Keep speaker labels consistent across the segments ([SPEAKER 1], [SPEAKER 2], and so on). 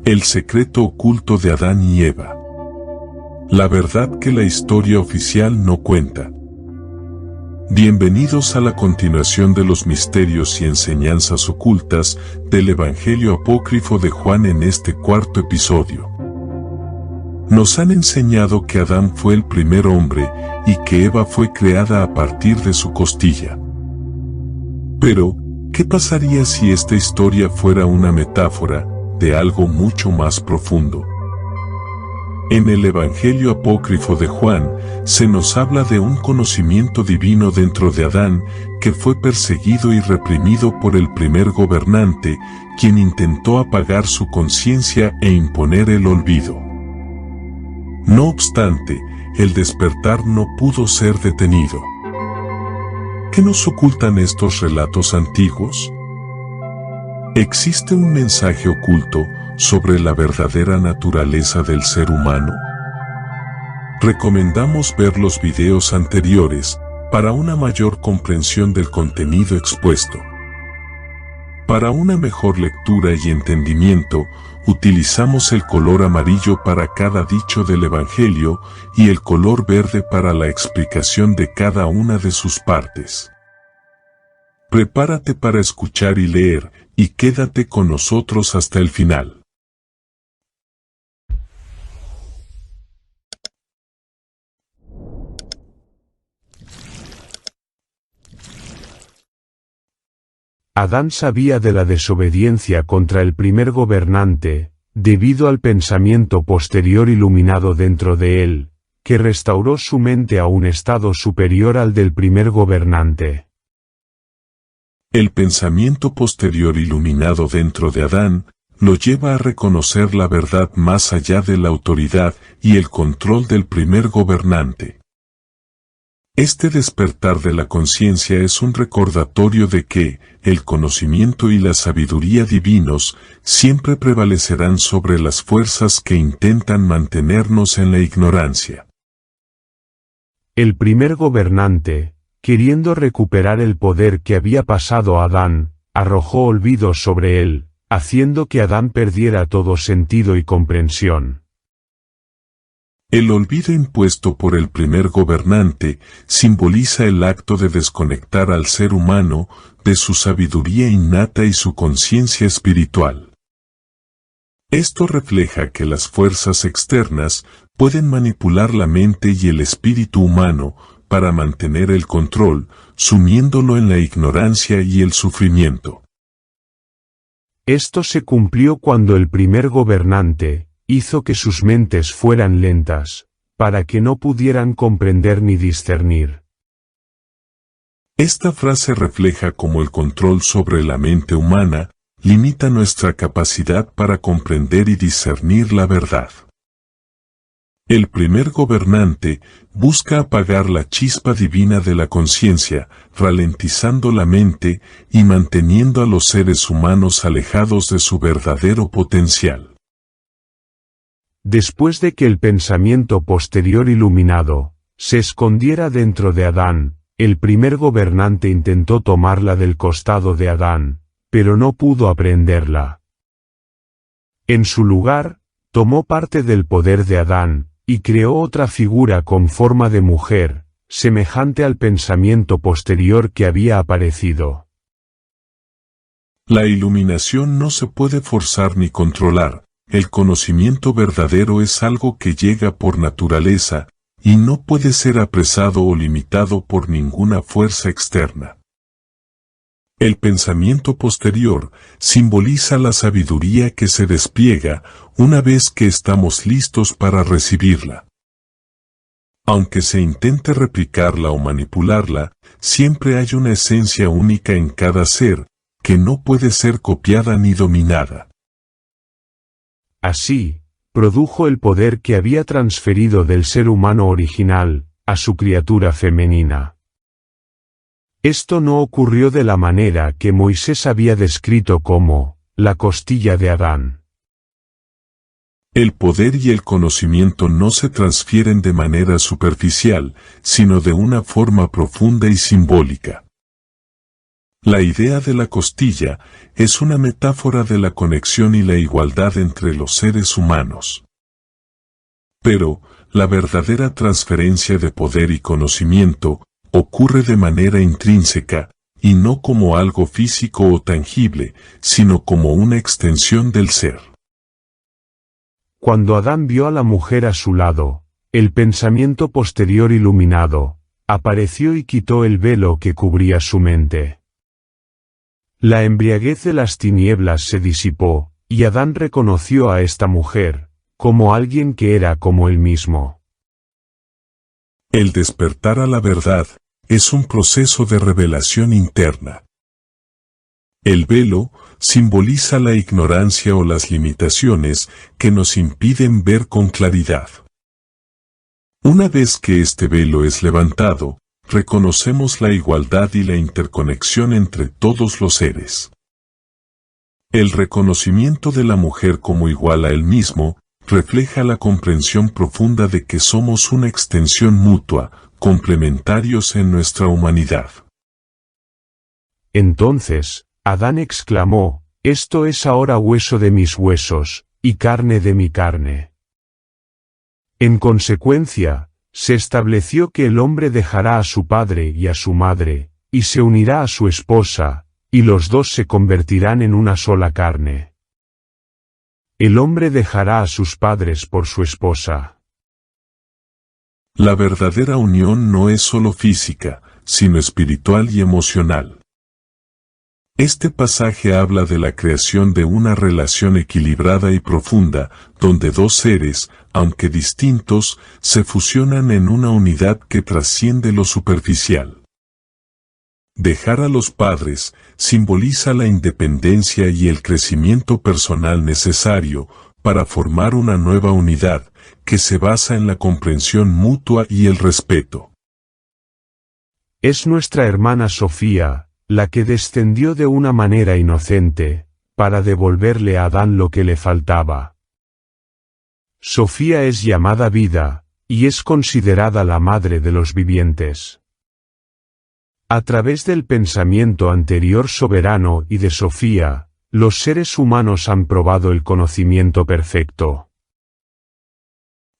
[SPEAKER 1] El secreto oculto de Adán y Eva. La verdad que la historia oficial no cuenta. Bienvenidos a la continuación de los misterios y enseñanzas ocultas del Evangelio apócrifo de Juan en este cuarto episodio. Nos han enseñado que Adán fue el primer hombre y que Eva fue creada a partir de su costilla. Pero, ¿qué pasaría si esta historia fuera una metáfora de algo mucho más profundo? En el Evangelio apócrifo de Juan, se nos habla de un conocimiento divino dentro de Adán, que fue perseguido y reprimido por el primer gobernante, quien intentó apagar su conciencia e imponer el olvido. No obstante, el despertar no pudo ser detenido. ¿Qué nos ocultan estos relatos antiguos? ¿Existe un mensaje oculto sobre la verdadera naturaleza del ser humano? Recomendamos ver los videos anteriores para una mayor comprensión del contenido expuesto. Para una mejor lectura y entendimiento, utilizamos el color amarillo para cada dicho del Evangelio y el color verde para la explicación de cada una de sus partes. Prepárate para escuchar y leer, y quédate con nosotros hasta el final.
[SPEAKER 2] Adán sabía de la desobediencia contra el primer gobernante, debido al pensamiento posterior iluminado dentro de él, que restauró su mente a un estado superior al del primer gobernante.
[SPEAKER 1] El pensamiento posterior iluminado dentro de Adán, lo lleva a reconocer la verdad más allá de la autoridad y el control del primer gobernante. Este despertar de la conciencia es un recordatorio de que el conocimiento y la sabiduría divinos siempre prevalecerán sobre las fuerzas que intentan mantenernos en la ignorancia.
[SPEAKER 2] El primer gobernante, queriendo recuperar el poder que había pasado a Adán, arrojó olvido sobre él, haciendo que Adán perdiera todo sentido y comprensión.
[SPEAKER 1] El olvido impuesto por el primer gobernante simboliza el acto de desconectar al ser humano de su sabiduría innata y su conciencia espiritual. Esto refleja que las fuerzas externas pueden manipular la mente y el espíritu humano para mantener el control, sumiéndolo en la ignorancia y el sufrimiento.
[SPEAKER 2] Esto se cumplió cuando el primer gobernante hizo que sus mentes fueran lentas, para que no pudieran comprender ni discernir.
[SPEAKER 1] Esta frase refleja cómo el control sobre la mente humana limita nuestra capacidad para comprender y discernir la verdad. El primer gobernante busca apagar la chispa divina de la conciencia, ralentizando la mente y manteniendo a los seres humanos alejados de su verdadero potencial.
[SPEAKER 2] Después de que el pensamiento posterior iluminado se escondiera dentro de Adán, el primer gobernante intentó tomarla del costado de Adán, pero no pudo aprenderla. En su lugar, tomó parte del poder de Adán, y creó otra figura con forma de mujer, semejante al pensamiento posterior que había aparecido.
[SPEAKER 1] La iluminación no se puede forzar ni controlar. El conocimiento verdadero es algo que llega por naturaleza, y no puede ser apresado o limitado por ninguna fuerza externa. El pensamiento posterior simboliza la sabiduría que se despliega una vez que estamos listos para recibirla. Aunque se intente replicarla o manipularla, siempre hay una esencia única en cada ser, que no puede ser copiada ni dominada.
[SPEAKER 2] Así, produjo el poder que había transferido del ser humano original a su criatura femenina. Esto no ocurrió de la manera que Moisés había descrito como la costilla de Adán.
[SPEAKER 1] El poder y el conocimiento no se transfieren de manera superficial, sino de una forma profunda y simbólica. La idea de la costilla es una metáfora de la conexión y la igualdad entre los seres humanos. Pero, la verdadera transferencia de poder y conocimiento ocurre de manera intrínseca, y no como algo físico o tangible, sino como una extensión del ser.
[SPEAKER 2] Cuando Adán vio a la mujer a su lado, el pensamiento posterior iluminado apareció y quitó el velo que cubría su mente. La embriaguez de las tinieblas se disipó, y Adán reconoció a esta mujer como alguien que era como él mismo.
[SPEAKER 1] El despertar a la verdad es un proceso de revelación interna. El velo simboliza la ignorancia o las limitaciones que nos impiden ver con claridad. Una vez que este velo es levantado, reconocemos la igualdad y la interconexión entre todos los seres. El reconocimiento de la mujer como igual a él mismo refleja la comprensión profunda de que somos una extensión mutua, complementarios en nuestra humanidad.
[SPEAKER 2] Entonces, Adán exclamó: «Esto es ahora hueso de mis huesos, y carne de mi carne». En consecuencia, se estableció que el hombre dejará a su padre y a su madre, y se unirá a su esposa, y los dos se convertirán en una sola carne. El hombre dejará a sus padres por su esposa.
[SPEAKER 1] La verdadera unión no es solo física, sino espiritual y emocional. Este pasaje habla de la creación de una relación equilibrada y profunda, donde dos seres, aunque distintos, se fusionan en una unidad que trasciende lo superficial. Dejar a los padres simboliza la independencia y el crecimiento personal necesario para formar una nueva unidad que se basa en la comprensión mutua y el respeto.
[SPEAKER 2] Es nuestra hermana Sofía, la que descendió de una manera inocente, para devolverle a Adán lo que le faltaba. Sofía es llamada vida, y es considerada la madre de los vivientes. A través del pensamiento anterior soberano y de Sofía, los seres humanos han probado el conocimiento perfecto.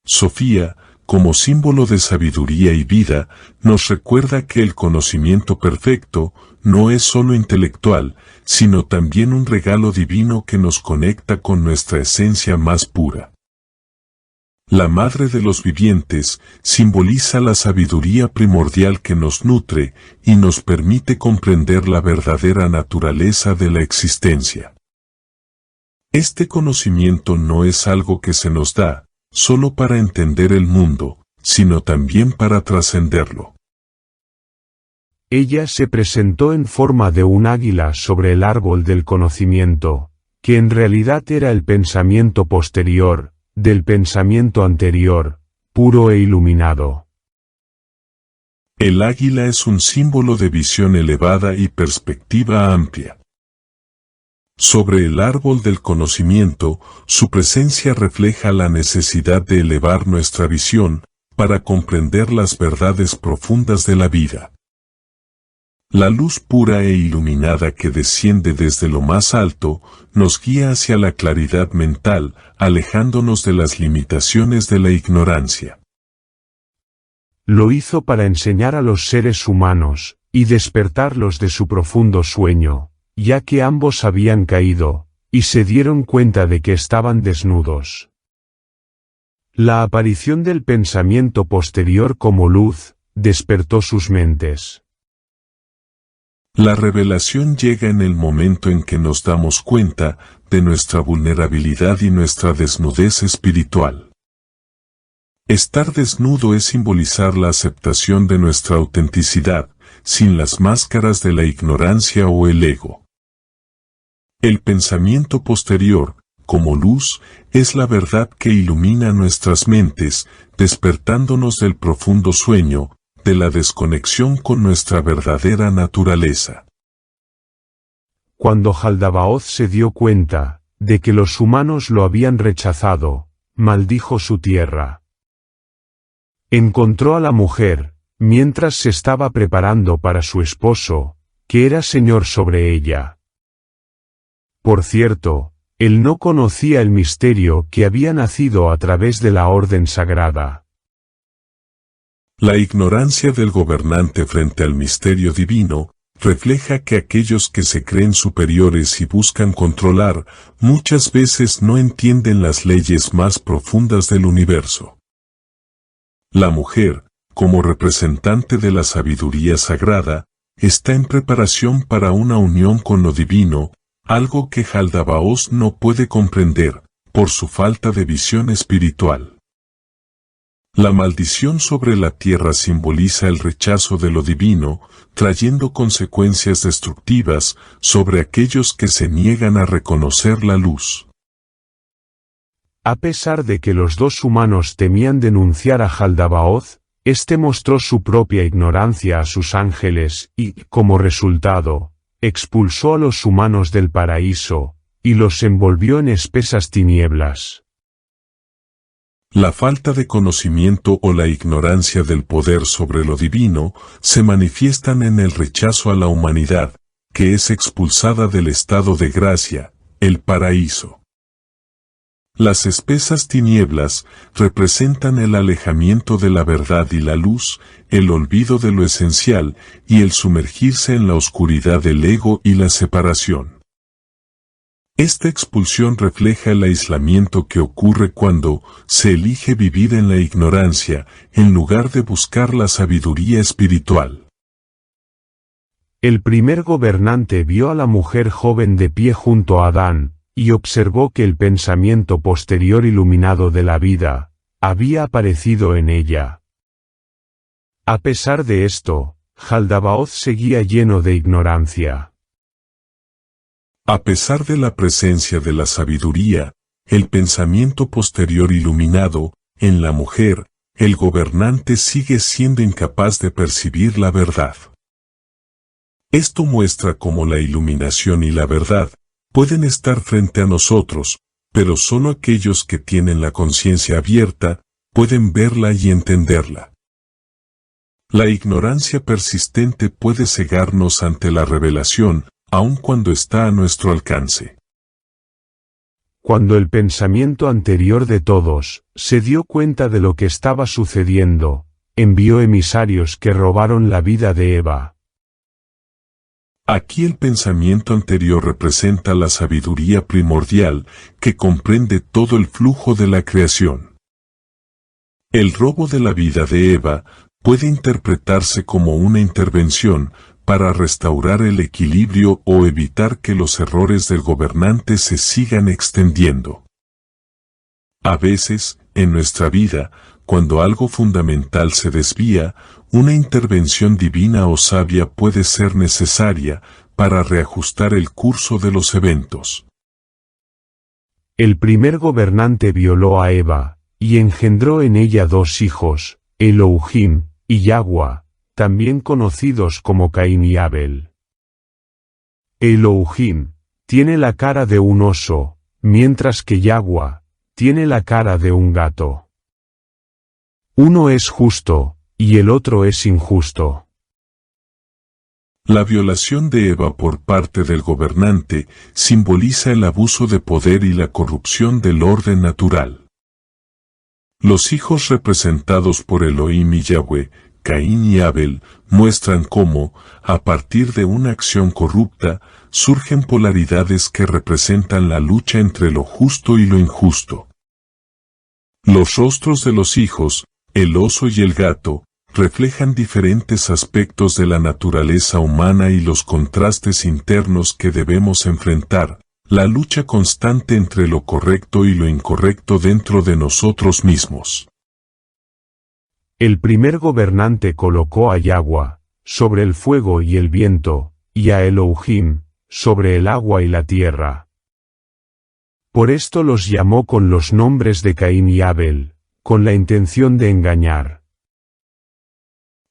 [SPEAKER 1] Sofía, como símbolo de sabiduría y vida, nos recuerda que el conocimiento perfecto no es solo intelectual, sino también un regalo divino que nos conecta con nuestra esencia más pura. La madre de los vivientes simboliza la sabiduría primordial que nos nutre y nos permite comprender la verdadera naturaleza de la existencia. Este conocimiento no es algo que se nos da solo para entender el mundo, sino también para trascenderlo.
[SPEAKER 2] Ella se presentó en forma de un águila sobre el árbol del conocimiento, que en realidad era el pensamiento posterior, del pensamiento anterior, puro e iluminado.
[SPEAKER 1] El águila es un símbolo de visión elevada y perspectiva amplia. Sobre el árbol del conocimiento, su presencia refleja la necesidad de elevar nuestra visión, para comprender las verdades profundas de la vida. La luz pura e iluminada que desciende desde lo más alto, nos guía hacia la claridad mental, alejándonos de las limitaciones de la ignorancia.
[SPEAKER 2] Lo hizo para enseñar a los seres humanos, y despertarlos de su profundo sueño, ya que ambos habían caído, y se dieron cuenta de que estaban desnudos. La aparición del pensamiento posterior como luz, despertó sus mentes.
[SPEAKER 1] La revelación llega en el momento en que nos damos cuenta de nuestra vulnerabilidad y nuestra desnudez espiritual. Estar desnudo es simbolizar la aceptación de nuestra autenticidad, sin las máscaras de la ignorancia o el ego. El pensamiento posterior, como luz, es la verdad que ilumina nuestras mentes, despertándonos del profundo sueño, de la desconexión con nuestra verdadera naturaleza.
[SPEAKER 2] Cuando Jaldabaoth se dio cuenta de que los humanos lo habían rechazado, maldijo su tierra. Encontró a la mujer, mientras se estaba preparando para su esposo, que era señor sobre ella. Por cierto, él no conocía el misterio que había nacido a través de la orden sagrada.
[SPEAKER 1] La ignorancia del gobernante frente al misterio divino refleja que aquellos que se creen superiores y buscan controlar, muchas veces no entienden las leyes más profundas del universo. La mujer, como representante de la sabiduría sagrada, está en preparación para una unión con lo divino, algo que Jaldabaoth no puede comprender, por su falta de visión espiritual. La maldición sobre la tierra simboliza el rechazo de lo divino, trayendo consecuencias destructivas sobre aquellos que se niegan a reconocer la luz.
[SPEAKER 2] A pesar de que los dos humanos temían denunciar a Jaldabaoth, éste mostró su propia ignorancia a sus ángeles y, como resultado, expulsó a los humanos del paraíso, y los envolvió en espesas tinieblas.
[SPEAKER 1] La falta de conocimiento o la ignorancia del poder sobre lo divino se manifiestan en el rechazo a la humanidad, que es expulsada del estado de gracia, el paraíso. Las espesas tinieblas representan el alejamiento de la verdad y la luz, el olvido de lo esencial y el sumergirse en la oscuridad del ego y la separación. Esta expulsión refleja el aislamiento que ocurre cuando se elige vivir en la ignorancia, en lugar de buscar la sabiduría espiritual.
[SPEAKER 2] El primer gobernante vio a la mujer joven de pie junto a Adán, y observó que el pensamiento posterior iluminado de la vida había aparecido en ella. A pesar de esto, Jaldabaoth seguía lleno de ignorancia.
[SPEAKER 1] A pesar de la presencia de la sabiduría, el pensamiento posterior iluminado, en la mujer, el gobernante sigue siendo incapaz de percibir la verdad. Esto muestra cómo la iluminación y la verdad pueden estar frente a nosotros, pero solo aquellos que tienen la conciencia abierta pueden verla y entenderla. La ignorancia persistente puede cegarnos ante la revelación, aun cuando está a nuestro alcance.
[SPEAKER 2] Cuando el pensamiento anterior de todos se dio cuenta de lo que estaba sucediendo, envió emisarios que robaron la vida de Eva.
[SPEAKER 1] Aquí el pensamiento anterior representa la sabiduría primordial que comprende todo el flujo de la creación. El robo de la vida de Eva puede interpretarse como una intervención para restaurar el equilibrio o evitar que los errores del gobernante se sigan extendiendo. A veces, en nuestra vida, cuando algo fundamental se desvía, una intervención divina o sabia puede ser necesaria para reajustar el curso de los eventos.
[SPEAKER 2] El primer gobernante violó a Eva, y engendró en ella dos hijos, Elohim y Yahweh, también conocidos como Caín y Abel. Elohim tiene la cara de un oso, mientras que Yahweh tiene la cara de un gato. Uno es justo, y el otro es injusto.
[SPEAKER 1] La violación de Eva por parte del gobernante simboliza el abuso de poder y la corrupción del orden natural. Los hijos representados por Elohim y Yahweh, Caín y Abel, muestran cómo, a partir de una acción corrupta, surgen polaridades que representan la lucha entre lo justo y lo injusto. Los rostros de los hijos, el oso y el gato, reflejan diferentes aspectos de la naturaleza humana y los contrastes internos que debemos enfrentar, la lucha constante entre lo correcto y lo incorrecto dentro de nosotros mismos.
[SPEAKER 2] El primer gobernante colocó a Yahweh sobre el fuego y el viento, y a Elohim sobre el agua y la tierra. Por esto los llamó con los nombres de Caín y Abel, con la intención de engañar.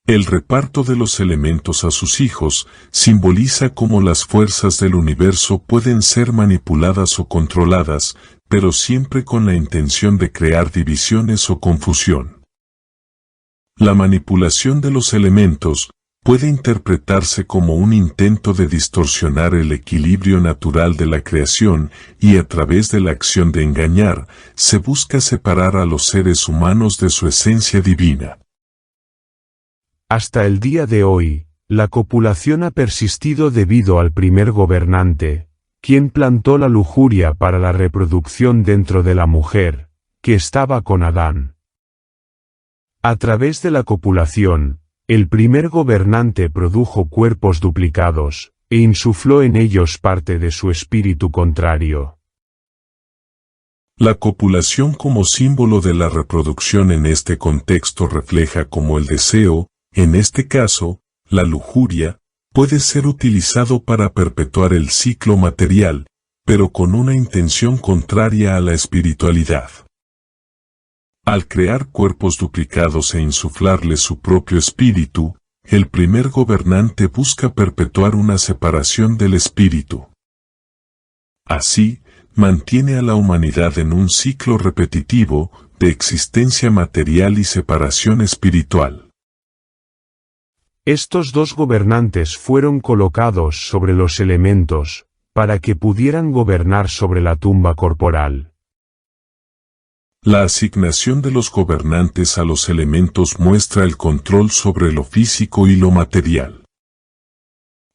[SPEAKER 1] El reparto de los elementos a sus hijos simboliza cómo las fuerzas del universo pueden ser manipuladas o controladas, pero siempre con la intención de crear divisiones o confusión. La manipulación de los elementos puede interpretarse como un intento de distorsionar el equilibrio natural de la creación y a través de la acción de engañar, se busca separar a los seres humanos de su esencia divina.
[SPEAKER 2] Hasta el día de hoy, la copulación ha persistido debido al primer gobernante, quien plantó la lujuria para la reproducción dentro de la mujer, que estaba con Adán. A través de la copulación, el primer gobernante produjo cuerpos duplicados, e insufló en ellos parte de su espíritu contrario.
[SPEAKER 1] La copulación como símbolo de la reproducción en este contexto refleja cómo el deseo, en este caso, la lujuria, puede ser utilizado para perpetuar el ciclo material, pero con una intención contraria a la espiritualidad. Al crear cuerpos duplicados e insuflarles su propio espíritu, el primer gobernante busca perpetuar una separación del espíritu. Así, mantiene a la humanidad en un ciclo repetitivo de existencia material y separación espiritual.
[SPEAKER 2] Estos dos gobernantes fueron colocados sobre los elementos, para que pudieran gobernar sobre la tumba corporal.
[SPEAKER 1] La asignación de los gobernantes a los elementos muestra el control sobre lo físico y lo material.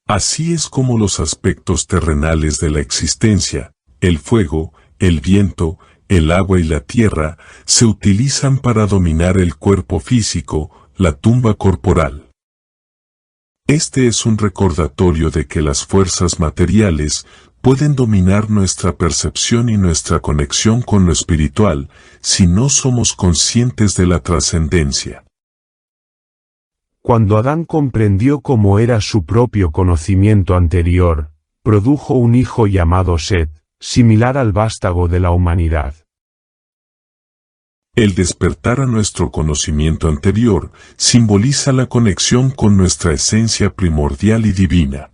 [SPEAKER 1] Así es como los aspectos terrenales de la existencia, el fuego, el viento, el agua y la tierra, se utilizan para dominar el cuerpo físico, la tumba corporal. Este es un recordatorio de que las fuerzas materiales pueden dominar nuestra percepción y nuestra conexión con lo espiritual si no somos conscientes de la trascendencia.
[SPEAKER 2] Cuando Adán comprendió cómo era su propio conocimiento anterior, produjo un hijo llamado Set, similar al vástago de la humanidad.
[SPEAKER 1] El despertar a nuestro conocimiento anterior simboliza la conexión con nuestra esencia primordial y divina.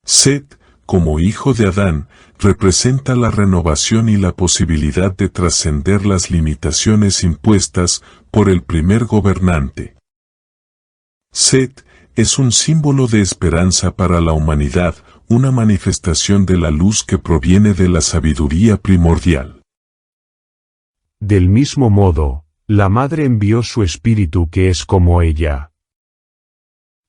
[SPEAKER 1] Set, como hijo de Adán, representa la renovación y la posibilidad de trascender las limitaciones impuestas por el primer gobernante. Set es un símbolo de esperanza para la humanidad, una manifestación de la luz que proviene de la sabiduría primordial.
[SPEAKER 2] Del mismo modo, la Madre envió su espíritu que es como ella.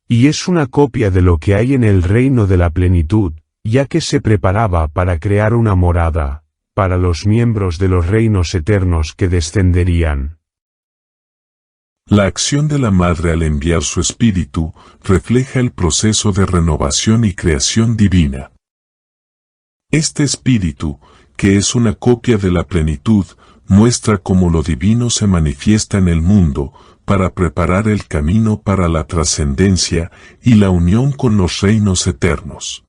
[SPEAKER 2] Y es una copia de lo que hay en el reino de la plenitud, ya que se preparaba para crear una morada, para los miembros de los reinos eternos que descenderían.
[SPEAKER 1] La acción de la Madre al enviar su espíritu refleja el proceso de renovación y creación divina. Este espíritu, que es una copia de la plenitud, muestra cómo lo divino se manifiesta en el mundo, para preparar el camino para la trascendencia y la unión con los reinos eternos.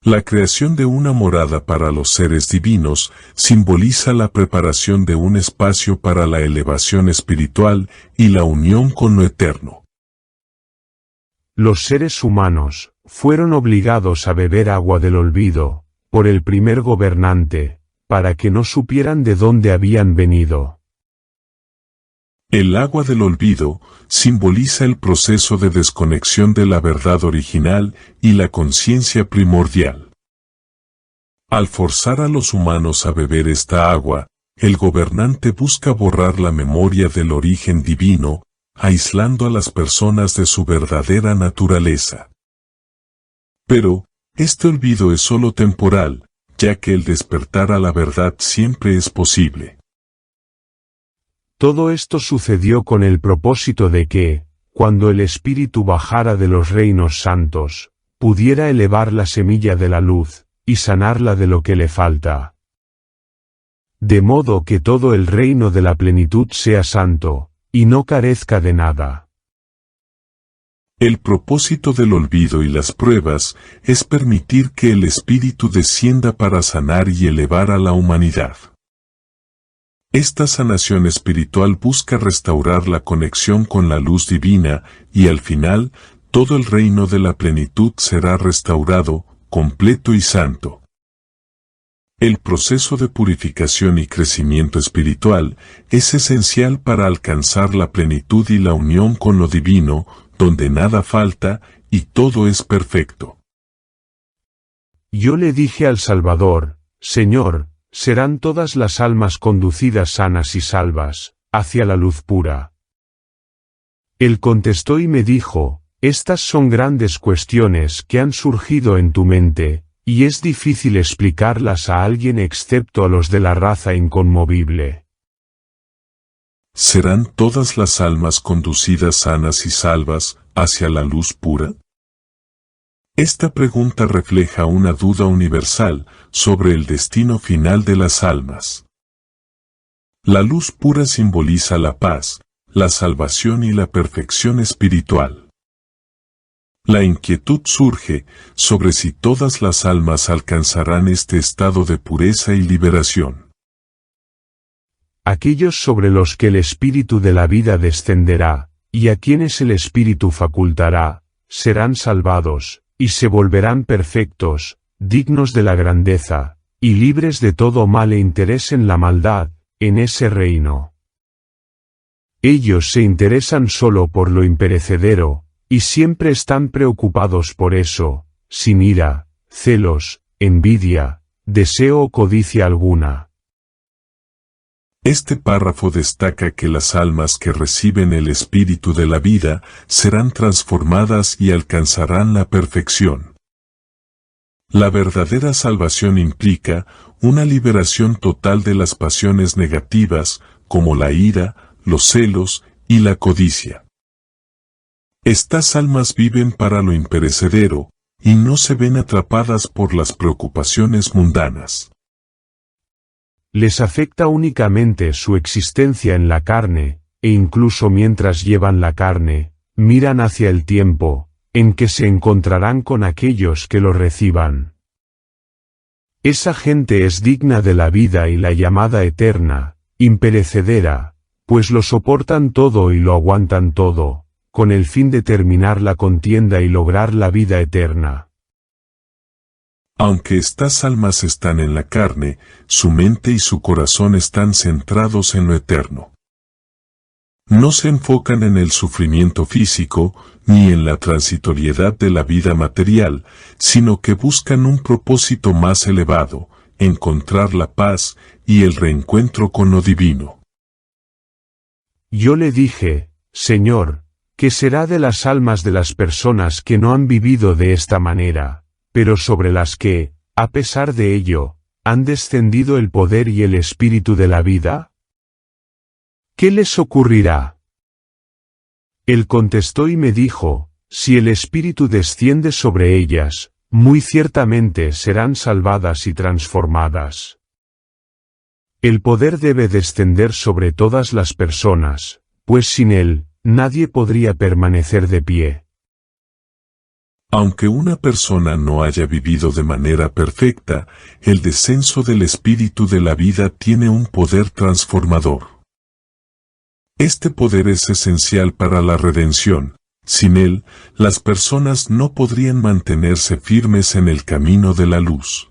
[SPEAKER 1] La creación de una morada para los seres divinos simboliza la preparación de un espacio para la elevación espiritual y la unión con lo eterno.
[SPEAKER 2] Los seres humanos fueron obligados a beber agua del olvido, por el primer gobernante, para que no supieran de dónde habían venido.
[SPEAKER 1] El agua del olvido simboliza el proceso de desconexión de la verdad original y la conciencia primordial. Al forzar a los humanos a beber esta agua, el gobernante busca borrar la memoria del origen divino, aislando a las personas de su verdadera naturaleza. Pero, este olvido es solo temporal, ya que el despertar a la verdad siempre es posible.
[SPEAKER 2] Todo esto sucedió con el propósito de que, cuando el Espíritu bajara de los reinos santos, pudiera elevar la semilla de la luz, y sanarla de lo que le falta. De modo que todo el reino de la plenitud sea santo, y no carezca de nada.
[SPEAKER 1] El propósito del olvido y las pruebas es permitir que el Espíritu descienda para sanar y elevar a la humanidad. Esta sanación espiritual busca restaurar la conexión con la luz divina, y al final, todo el reino de la plenitud será restaurado, completo y santo. El proceso de purificación y crecimiento espiritual es esencial para alcanzar la plenitud y la unión con lo divino, donde nada falta y todo es perfecto.
[SPEAKER 2] Yo le dije al Salvador, Señor, ¿serán todas las almas conducidas sanas y salvas, hacia la luz pura? Él contestó y me dijo, estas son grandes cuestiones que han surgido en tu mente, y es difícil explicarlas a alguien excepto a los de la raza inconmovible.
[SPEAKER 1] ¿Serán todas las almas conducidas sanas y salvas hacia la luz pura? Esta pregunta refleja una duda universal sobre el destino final de las almas. La luz pura simboliza la paz, la salvación y la perfección espiritual. La inquietud surge sobre si todas las almas alcanzarán este estado de pureza y liberación.
[SPEAKER 2] Aquellos sobre los que el Espíritu de la vida descenderá, y a quienes el Espíritu facultará, serán salvados, y se volverán perfectos, dignos de la grandeza, y libres de todo mal e interés en la maldad, en ese reino. Ellos se interesan solo por lo imperecedero, y siempre están preocupados por eso, sin ira, celos, envidia, deseo o codicia alguna.
[SPEAKER 1] Este párrafo destaca que las almas que reciben el Espíritu de la vida serán transformadas y alcanzarán la perfección. La verdadera salvación implica una liberación total de las pasiones negativas, como la ira, los celos y la codicia. Estas almas viven para lo imperecedero, y no se ven atrapadas por las preocupaciones mundanas.
[SPEAKER 2] Les afecta únicamente su existencia en la carne, e incluso mientras llevan la carne, miran hacia el tiempo, en que se encontrarán con aquellos que lo reciban. Esa gente es digna de la vida y la llamada eterna, imperecedera, pues lo soportan todo y lo aguantan todo, con el fin de terminar la contienda y lograr la vida eterna.
[SPEAKER 1] Aunque estas almas están en la carne, su mente y su corazón están centrados en lo eterno. No se enfocan en el sufrimiento físico, ni en la transitoriedad de la vida material, sino que buscan un propósito más elevado, encontrar la paz y el reencuentro con lo divino.
[SPEAKER 2] Yo le dije, Señor, ¿qué será de las almas de las personas que no han vivido de esta manera, pero sobre las que, a pesar de ello, han descendido el poder y el espíritu de la vida? ¿Qué les ocurrirá? Él contestó y me dijo, si el espíritu desciende sobre ellas, muy ciertamente serán salvadas y transformadas. El poder debe descender sobre todas las personas, pues sin él, nadie podría permanecer de pie.
[SPEAKER 1] Aunque una persona no haya vivido de manera perfecta, el descenso del espíritu de la vida tiene un poder transformador. Este poder es esencial para la redención. Sin él, las personas no podrían mantenerse firmes en el camino de la luz.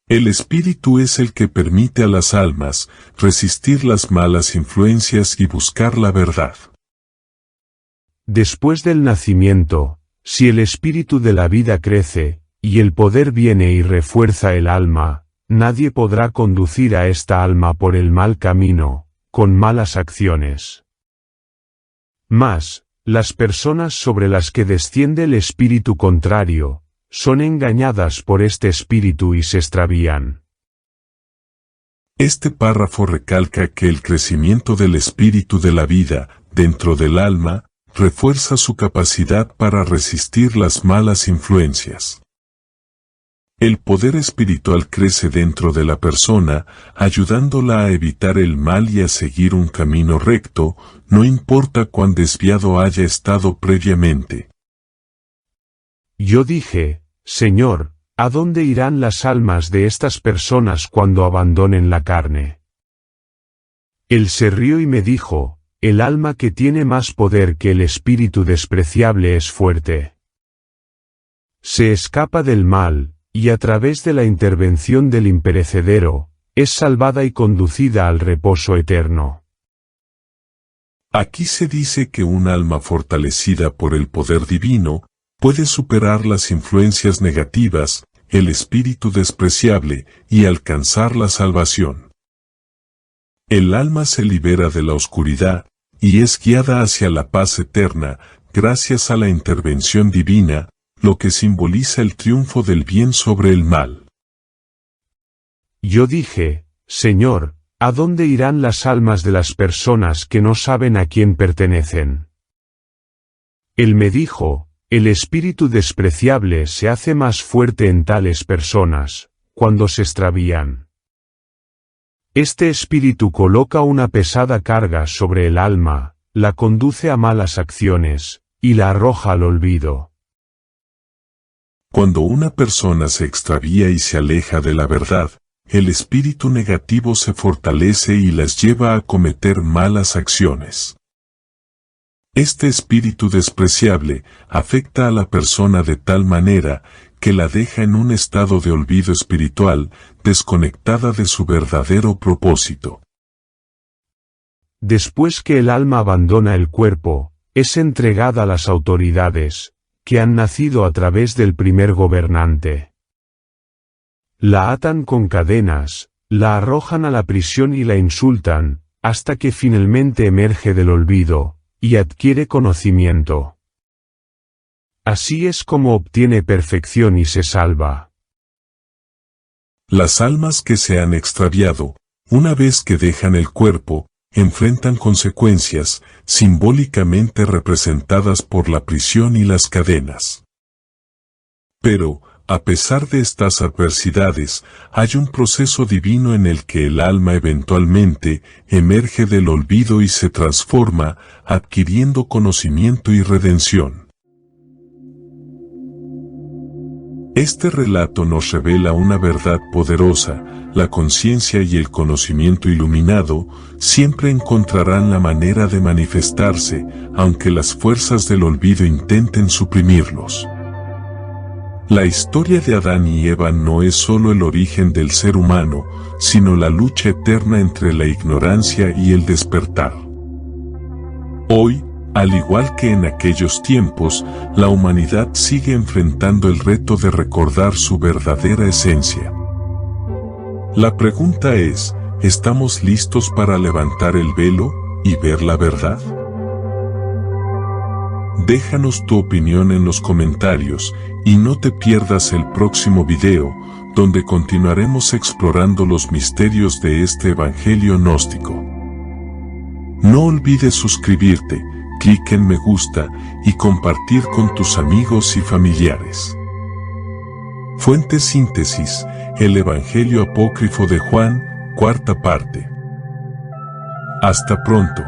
[SPEAKER 1] El espíritu es el que permite a las almas resistir las malas influencias y buscar la verdad.
[SPEAKER 2] Después del nacimiento, si el espíritu de la vida crece, y el poder viene y refuerza el alma, nadie podrá conducir a esta alma por el mal camino, con malas acciones. Mas, las personas sobre las que desciende el espíritu contrario, son engañadas por este espíritu y se extravían.
[SPEAKER 1] Este párrafo recalca que el crecimiento del espíritu de la vida, dentro del alma, refuerza su capacidad para resistir las malas influencias. El poder espiritual crece dentro de la persona, ayudándola a evitar el mal y a seguir un camino recto, no importa cuán desviado haya estado previamente.
[SPEAKER 2] Yo dije, Señor, ¿a dónde irán las almas de estas personas cuando abandonen la carne? Él se rió y me dijo, el alma que tiene más poder que el espíritu despreciable es fuerte. Se escapa del mal, y a través de la intervención del imperecedero, es salvada y conducida al reposo eterno.
[SPEAKER 1] Aquí se dice que un alma fortalecida por el poder divino puede superar las influencias negativas, el espíritu despreciable y alcanzar la salvación. El alma se libera de la oscuridad y es guiada hacia la paz eterna gracias a la intervención divina, lo que simboliza el triunfo del bien sobre el mal.
[SPEAKER 2] Yo dije, Señor, ¿a dónde irán las almas de las personas que no saben a quién pertenecen? Él me dijo, el espíritu despreciable se hace más fuerte en tales personas, cuando se extravían. Este espíritu coloca una pesada carga sobre el alma, la conduce a malas acciones, y la arroja al olvido.
[SPEAKER 1] Cuando una persona se extravía y se aleja de la verdad, el espíritu negativo se fortalece y las lleva a cometer malas acciones. Este espíritu despreciable afecta a la persona de tal manera que la deja en un estado de olvido espiritual, desconectada de su verdadero propósito.
[SPEAKER 2] Después que el alma abandona el cuerpo, es entregada a las autoridades, que han nacido a través del primer gobernante. La atan con cadenas, la arrojan a la prisión y la insultan, hasta que finalmente emerge del olvido, y adquiere conocimiento. Así es como obtiene perfección y se salva.
[SPEAKER 1] Las almas que se han extraviado, una vez que dejan el cuerpo, enfrentan consecuencias, simbólicamente representadas por la prisión y las cadenas. Pero, a pesar de estas adversidades, hay un proceso divino en el que el alma eventualmente emerge del olvido y se transforma, adquiriendo conocimiento y redención. Este relato nos revela una verdad poderosa: la conciencia y el conocimiento iluminado siempre encontrarán la manera de manifestarse, aunque las fuerzas del olvido intenten suprimirlos. La historia de Adán y Eva no es solo el origen del ser humano, sino la lucha eterna entre la ignorancia y el despertar. Hoy, al igual que en aquellos tiempos, la humanidad sigue enfrentando el reto de recordar su verdadera esencia. La pregunta es, ¿estamos listos para levantar el velo y ver la verdad? Déjanos tu opinión en los comentarios y no te pierdas el próximo video, donde continuaremos explorando los misterios de este evangelio gnóstico. No olvides suscribirte, clic en me gusta y compartir con tus amigos y familiares. Fuente Síntesis, el Evangelio Apócrifo de Juan, cuarta parte. Hasta pronto.